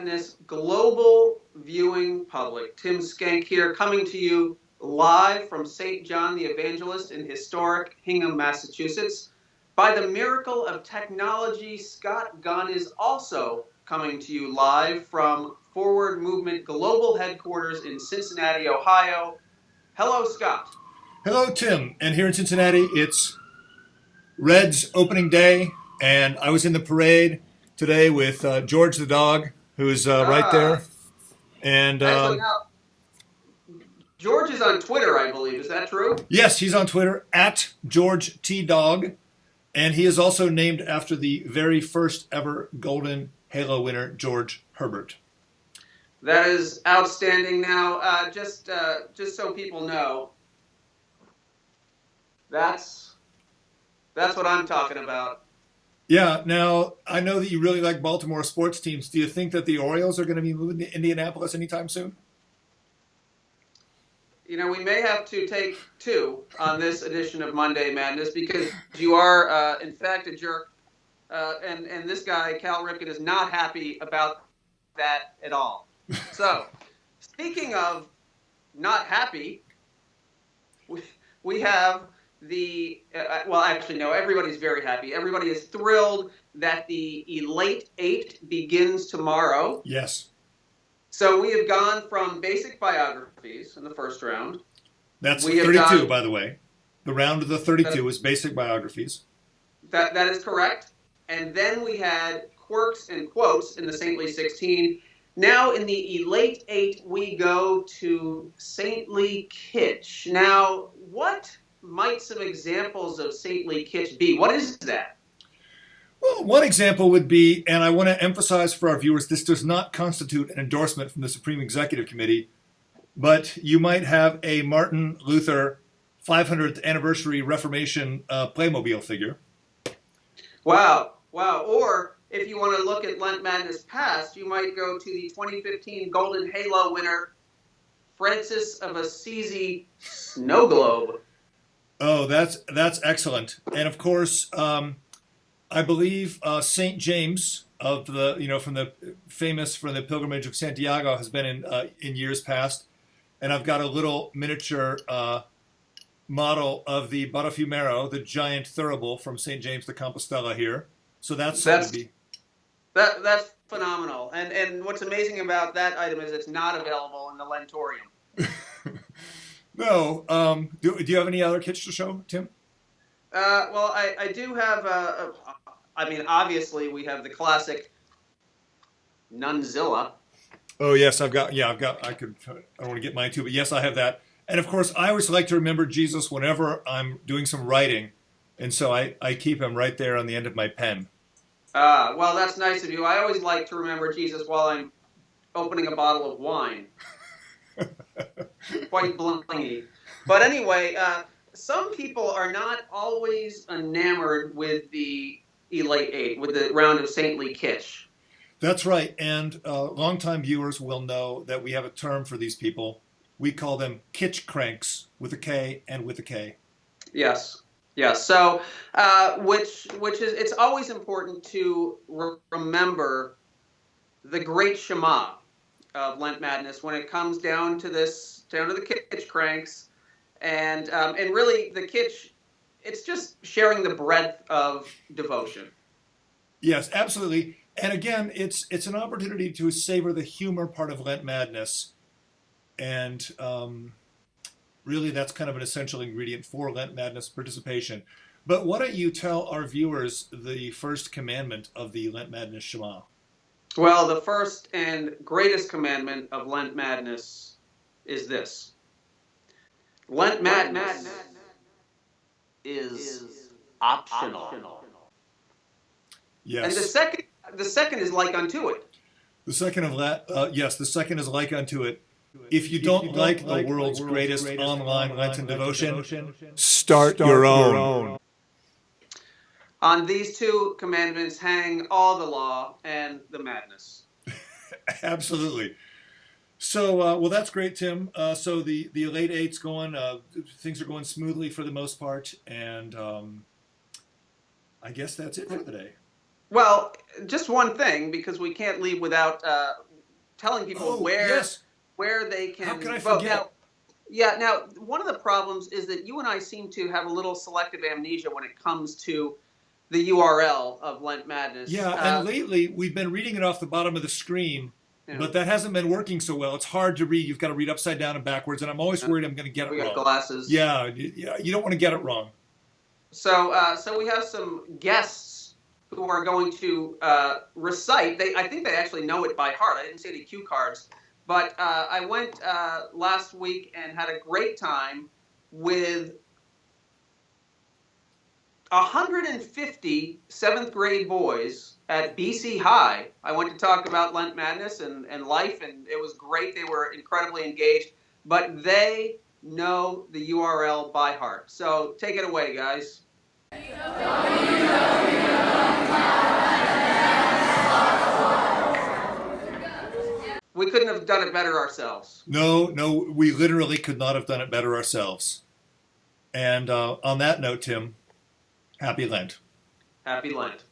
Madness global viewing public. Tim Skank here, coming to you live from St. John the Evangelist in historic Hingham, Massachusetts. By the miracle of technology, Scott Gunn is also coming to you live from Forward Movement Global Headquarters in Cincinnati, Ohio. Hello, Scott. Hello, Tim. And here in Cincinnati, it's Reds opening day, and I was in the parade today with George the dog, who's right there. And Actually, now, George is on Twitter, I believe. Is that true? Yes, he's on Twitter, at George T. Dog. And he is also named after the very first ever Golden Halo winner, George Herbert. That is outstanding. Now, just so people know, that's what I'm talking about. Yeah. Now, I know that you really like Baltimore sports teams. Do you think that the Orioles are going to be moving to Indianapolis anytime soon? You know, we may have to take two on this edition of Monday Madness because you are, in fact, a jerk. And this guy, Cal Ripken, is not happy about that at all. So, speaking of not happy, we have well, actually, no, everybody's very happy. Everybody is thrilled that the Elite Eight begins tomorrow. Yes. So we have gone from basic biographies in the first round. That's 32, by the way. The round of the 32 is basic biographies. That is correct. And then we had quirks and quotes in the Saintly 16. Now in the Elite Eight, we go to Saintly Kitsch. Now, what might some examples of Saintly Kitsch be? What is that? Well, one example would be, and I want to emphasize for our viewers, this does not constitute an endorsement from the Supreme Executive Committee, but you might have a Martin Luther 500th anniversary Reformation Playmobil figure. Wow. Or if you want to look at Lent Madness past, you might go to the 2015 Golden Halo winner, Francis of Assisi Snow Globe. Oh, that's excellent. And of course, I believe St. James of from the famous for the pilgrimage of Santiago has been in years past, and I've got a little miniature model of the Barafumero, the giant thurible from St. James de Compostela here. So that's phenomenal. And what's amazing about that item is it's not available in the Lentorium. No. Do you have any other kitsch to show, Tim? Well, I do have. Obviously, we have the classic Nunzilla. Oh yes, I don't want to get mine too, but yes, I have that. And of course, I always like to remember Jesus whenever I'm doing some writing, and so I keep him right there on the end of my pen. Well, that's nice of you. I always like to remember Jesus while I'm opening a bottle of wine. Quite blingy. But anyway, some people are not always enamored with the Elite Eight, with the round of Saintly Kitsch. That's right. And longtime viewers will know that we have a term for these people. We call them kitsch cranks, with a K and with a K. Yes. So, which is, it's always important to remember the great Shema of Lent Madness when it comes down to the kitsch cranks, and really the kitsch, it's just sharing the breadth of devotion. Yes, absolutely. And again, it's an opportunity to savor the humor part of Lent Madness, and really that's kind of an essential ingredient for Lent Madness participation. But why don't you tell our viewers the first commandment of the Lent Madness Shema? Well, the first and greatest commandment of Lent Madness is this. Lent Madness is optional. Yes. And the second is like unto it. The second is like unto it. If you don't like the world's greatest online Lenten devotion, start your own. On these two commandments hang all the law and the madness. Absolutely. So, well, that's great, Tim. So the Elite Eight's going. Things are going smoothly for the most part, and I guess that's it for today. Well, just one thing, because we can't leave without telling people Oh, where yes. they can How could I vote. forget? Now, one of the problems is that you and I seem to have a little selective amnesia when it comes to the URL of Lent Madness. Yeah, and lately we've been reading it off the bottom of the screen, Yeah. but that hasn't been working so well. It's hard to read. You've got to read upside down and backwards, and I'm always worried I'm going to get it We got wrong. glasses. Yeah, you don't want to get it wrong. So we have some guests who are going to recite. I think they actually know it by heart. I didn't see any cue cards, but I went last week and had a great time with 150 seventh grade boys at BC High. I went to talk about Lent Madness and life, and it was great. They were incredibly engaged, but they know the URL by heart. So take it away, guys. We couldn't have done it better ourselves. No, we literally could not have done it better ourselves. And on that note, Tim, happy Lent. Happy Lent.